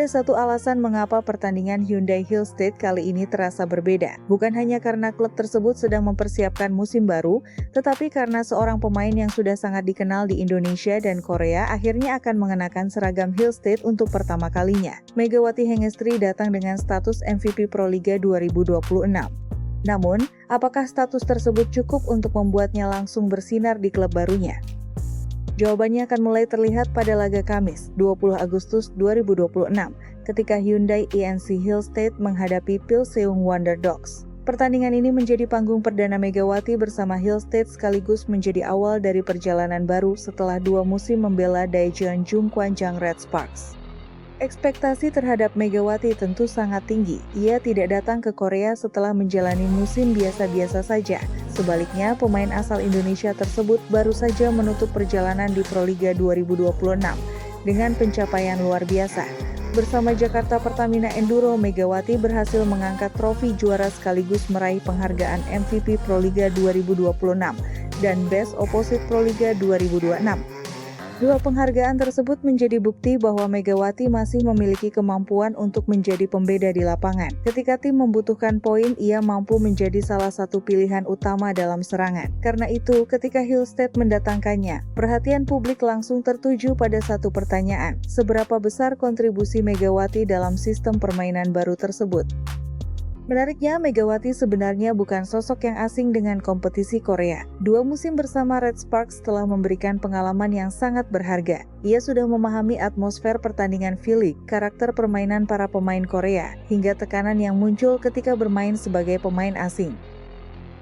Ada satu alasan mengapa pertandingan Hyundai Hillstate kali ini terasa berbeda. Bukan hanya karena klub tersebut sedang mempersiapkan musim baru, tetapi karena seorang pemain yang sudah sangat dikenal di Indonesia dan Korea akhirnya akan mengenakan seragam Hillstate untuk pertama kalinya. Megawati Hengestri datang dengan status MVP Proliga 2026. Namun, apakah status tersebut cukup untuk membuatnya langsung bersinar di klub barunya? Jawabannya akan mulai terlihat pada laga Kamis, 20 Agustus 2026, ketika Hyundai INC Hillstate menghadapi Pilseung Wonder Dogs. Pertandingan ini menjadi panggung perdana Megawati bersama Hillstate sekaligus menjadi awal dari perjalanan baru setelah 2 musim membela Daejeon Jungkwanjang Red Sparks. Ekspektasi terhadap Megawati tentu sangat tinggi. Ia tidak datang ke Korea setelah menjalani musim biasa-biasa saja. Sebaliknya, pemain asal Indonesia tersebut baru saja menutup perjalanan di Proliga 2026 dengan pencapaian luar biasa. Bersama Jakarta Pertamina Enduro, Megawati berhasil mengangkat trofi juara sekaligus meraih penghargaan MVP Proliga 2026 dan Best Opposite Proliga 2026. Dua penghargaan tersebut menjadi bukti bahwa Megawati masih memiliki kemampuan untuk menjadi pembeda di lapangan. Ketika tim membutuhkan poin, ia mampu menjadi salah satu pilihan utama dalam serangan. Karena itu, ketika Hillstate mendatangkannya, perhatian publik langsung tertuju pada satu pertanyaan: seberapa besar kontribusi Megawati dalam sistem permainan baru tersebut? Menariknya, Megawati sebenarnya bukan sosok yang asing dengan kompetisi Korea. 2 musim bersama Red Sparks telah memberikan pengalaman yang sangat berharga. Ia sudah memahami atmosfer pertandingan V-League, karakter permainan para pemain Korea, hingga tekanan yang muncul ketika bermain sebagai pemain asing.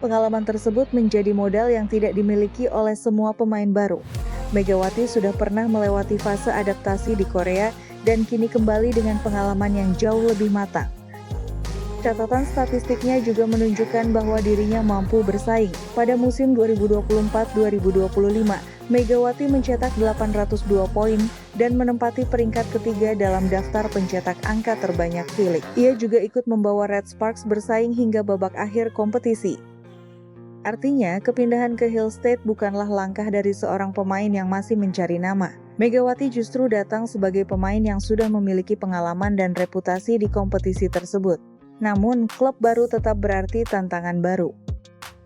Pengalaman tersebut menjadi modal yang tidak dimiliki oleh semua pemain baru. Megawati sudah pernah melewati fase adaptasi di Korea dan kini kembali dengan pengalaman yang jauh lebih matang. Catatan statistiknya juga menunjukkan bahwa dirinya mampu bersaing. Pada musim 2024-2025, Megawati mencetak 802 poin dan menempati peringkat ketiga dalam daftar pencetak angka terbanyak V-League. Ia juga ikut membawa Red Sparks bersaing hingga babak akhir kompetisi. Artinya, kepindahan ke Hillstate bukanlah langkah dari seorang pemain yang masih mencari nama. Megawati justru datang sebagai pemain yang sudah memiliki pengalaman dan reputasi di kompetisi tersebut. Namun, klub baru tetap berarti tantangan baru.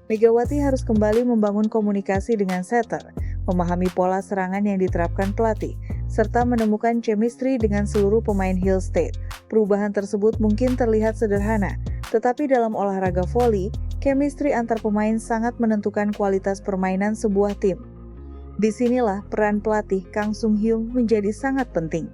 Megawati harus kembali membangun komunikasi dengan setter, memahami pola serangan yang diterapkan pelatih, serta menemukan chemistry dengan seluruh pemain Hillstate. Perubahan tersebut mungkin terlihat sederhana, tetapi dalam olahraga voli, chemistry antar pemain sangat menentukan kualitas permainan sebuah tim. Disinilah peran pelatih Kang Sung Hyung menjadi sangat penting.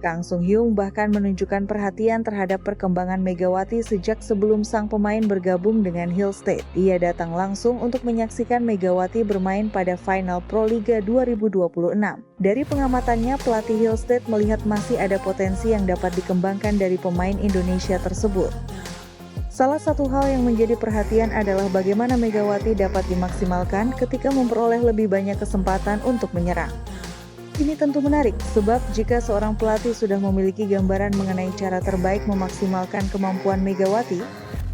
Kang Sung Hyung bahkan menunjukkan perhatian terhadap perkembangan Megawati sejak sebelum sang pemain bergabung dengan Hillstate. Ia datang langsung untuk menyaksikan Megawati bermain pada final Proliga 2026. Dari pengamatannya, pelatih Hillstate melihat masih ada potensi yang dapat dikembangkan dari pemain Indonesia tersebut. Salah satu hal yang menjadi perhatian adalah bagaimana Megawati dapat dimaksimalkan ketika memperoleh lebih banyak kesempatan untuk menyerang. Ini tentu menarik, sebab jika seorang pelatih sudah memiliki gambaran mengenai cara terbaik memaksimalkan kemampuan Megawati,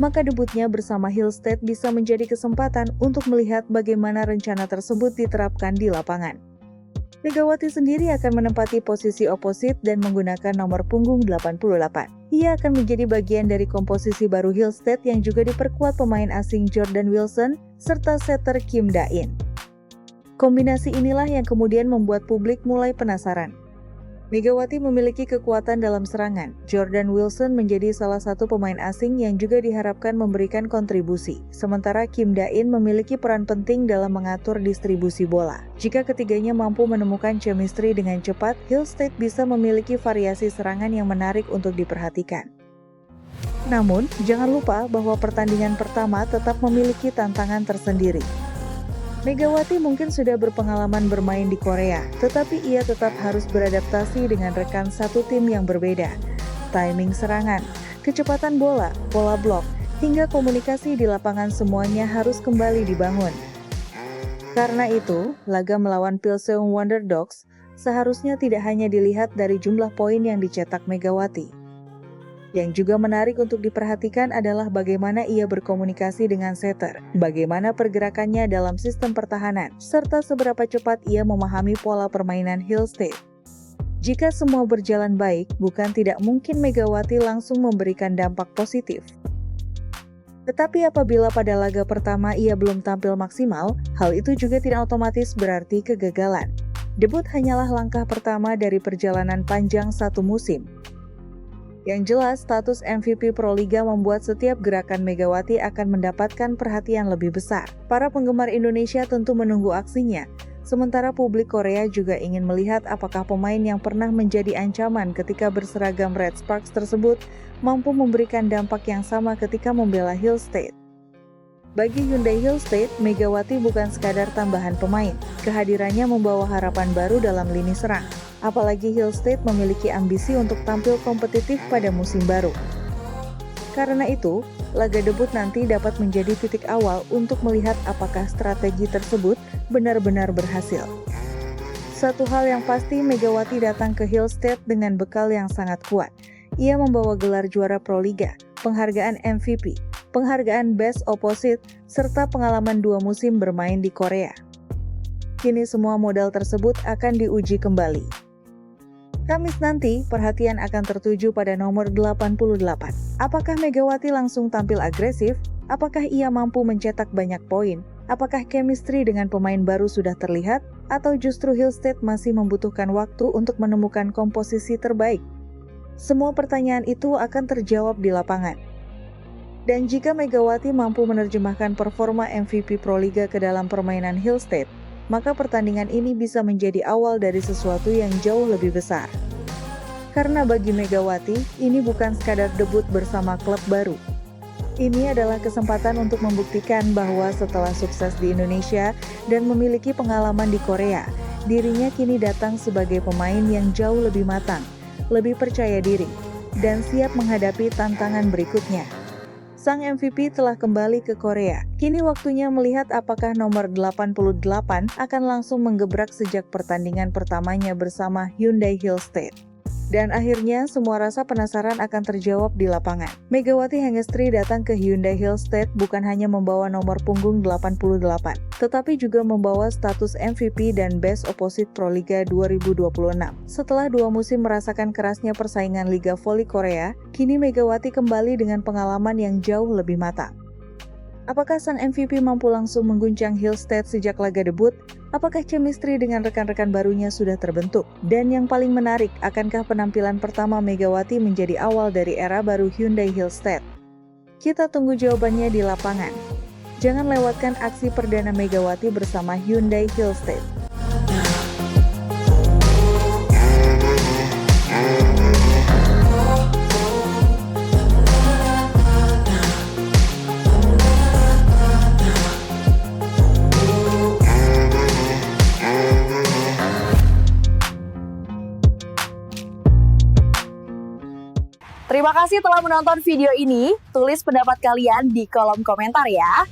maka debutnya bersama Hillstate bisa menjadi kesempatan untuk melihat bagaimana rencana tersebut diterapkan di lapangan. Megawati sendiri akan menempati posisi oposit dan menggunakan nomor punggung 88. Ia akan menjadi bagian dari komposisi baru Hillstate yang juga diperkuat pemain asing Jordan Wilson serta setter Kim Da-in. Kombinasi inilah yang kemudian membuat publik mulai penasaran. Megawati memiliki kekuatan dalam serangan. Jordan Wilson menjadi salah satu pemain asing yang juga diharapkan memberikan kontribusi. Sementara Kim Da-in memiliki peran penting dalam mengatur distribusi bola. Jika ketiganya mampu menemukan chemistry dengan cepat, Hillstate bisa memiliki variasi serangan yang menarik untuk diperhatikan. Namun, jangan lupa bahwa pertandingan pertama tetap memiliki tantangan tersendiri. Megawati mungkin sudah berpengalaman bermain di Korea, tetapi ia tetap harus beradaptasi dengan rekan satu tim yang berbeda. Timing serangan, kecepatan bola, pola blok, hingga komunikasi di lapangan semuanya harus kembali dibangun. Karena itu, laga melawan Pilseung Wonder Dogs seharusnya tidak hanya dilihat dari jumlah poin yang dicetak Megawati. Yang juga menarik untuk diperhatikan adalah bagaimana ia berkomunikasi dengan setter, bagaimana pergerakannya dalam sistem pertahanan, serta seberapa cepat ia memahami pola permainan Hillstate. Jika semua berjalan baik, bukan tidak mungkin Megawati langsung memberikan dampak positif. Tetapi apabila pada laga pertama ia belum tampil maksimal, hal itu juga tidak otomatis berarti kegagalan. Debut hanyalah langkah pertama dari perjalanan panjang satu musim. Yang jelas, status MVP Proliga membuat setiap gerakan Megawati akan mendapatkan perhatian lebih besar. Para penggemar Indonesia tentu menunggu aksinya, sementara publik Korea juga ingin melihat apakah pemain yang pernah menjadi ancaman ketika berseragam Red Sparks tersebut mampu memberikan dampak yang sama ketika membela Hill State. Bagi Hyundai Hill State, Megawati bukan sekadar tambahan pemain. Kehadirannya membawa harapan baru dalam lini serang. Apalagi Hill State memiliki ambisi untuk tampil kompetitif pada musim baru. Karena itu, laga debut nanti dapat menjadi titik awal untuk melihat apakah strategi tersebut benar-benar berhasil. Satu hal yang pasti, Megawati datang ke Hill State dengan bekal yang sangat kuat. Ia membawa gelar juara Proliga, penghargaan MVP, penghargaan Best Opposite, serta pengalaman 2 musim bermain di Korea. Kini semua modal tersebut akan diuji kembali. Kamis nanti, perhatian akan tertuju pada nomor 88. Apakah Megawati langsung tampil agresif? Apakah ia mampu mencetak banyak poin? Apakah chemistry dengan pemain baru sudah terlihat? Atau justru Hill State masih membutuhkan waktu untuk menemukan komposisi terbaik? Semua pertanyaan itu akan terjawab di lapangan. Dan jika Megawati mampu menerjemahkan performa MVP Proliga ke dalam permainan Hill State, maka pertandingan ini bisa menjadi awal dari sesuatu yang jauh lebih besar. Karena bagi Megawati, ini bukan sekadar debut bersama klub baru. Ini adalah kesempatan untuk membuktikan bahwa setelah sukses di Indonesia dan memiliki pengalaman di Korea, dirinya kini datang sebagai pemain yang jauh lebih matang, lebih percaya diri, dan siap menghadapi tantangan berikutnya. Sang MVP telah kembali ke Korea. Kini waktunya melihat apakah nomor 88 akan langsung menggebrak sejak pertandingan pertamanya bersama Hyundai Hill State. Dan akhirnya semua rasa penasaran akan terjawab di lapangan. Megawati Hangestri datang ke Hyundai Hill State bukan hanya membawa nomor punggung 88, tetapi juga membawa status MVP dan Best Opposite Proliga 2026. Setelah 2 musim merasakan kerasnya persaingan Liga Voli Korea, kini Megawati kembali dengan pengalaman yang jauh lebih matang. Apakah sang MVP mampu langsung mengguncang Hill State sejak laga debut? Apakah chemistry dengan rekan-rekan barunya sudah terbentuk? Dan yang paling menarik, akankah penampilan pertama Megawati menjadi awal dari era baru Hyundai Hill State? Kita tunggu jawabannya di lapangan. Jangan lewatkan aksi perdana Megawati bersama Hyundai Hill State. Terima kasih telah menonton video ini. Tulis pendapat kalian di kolom komentar ya.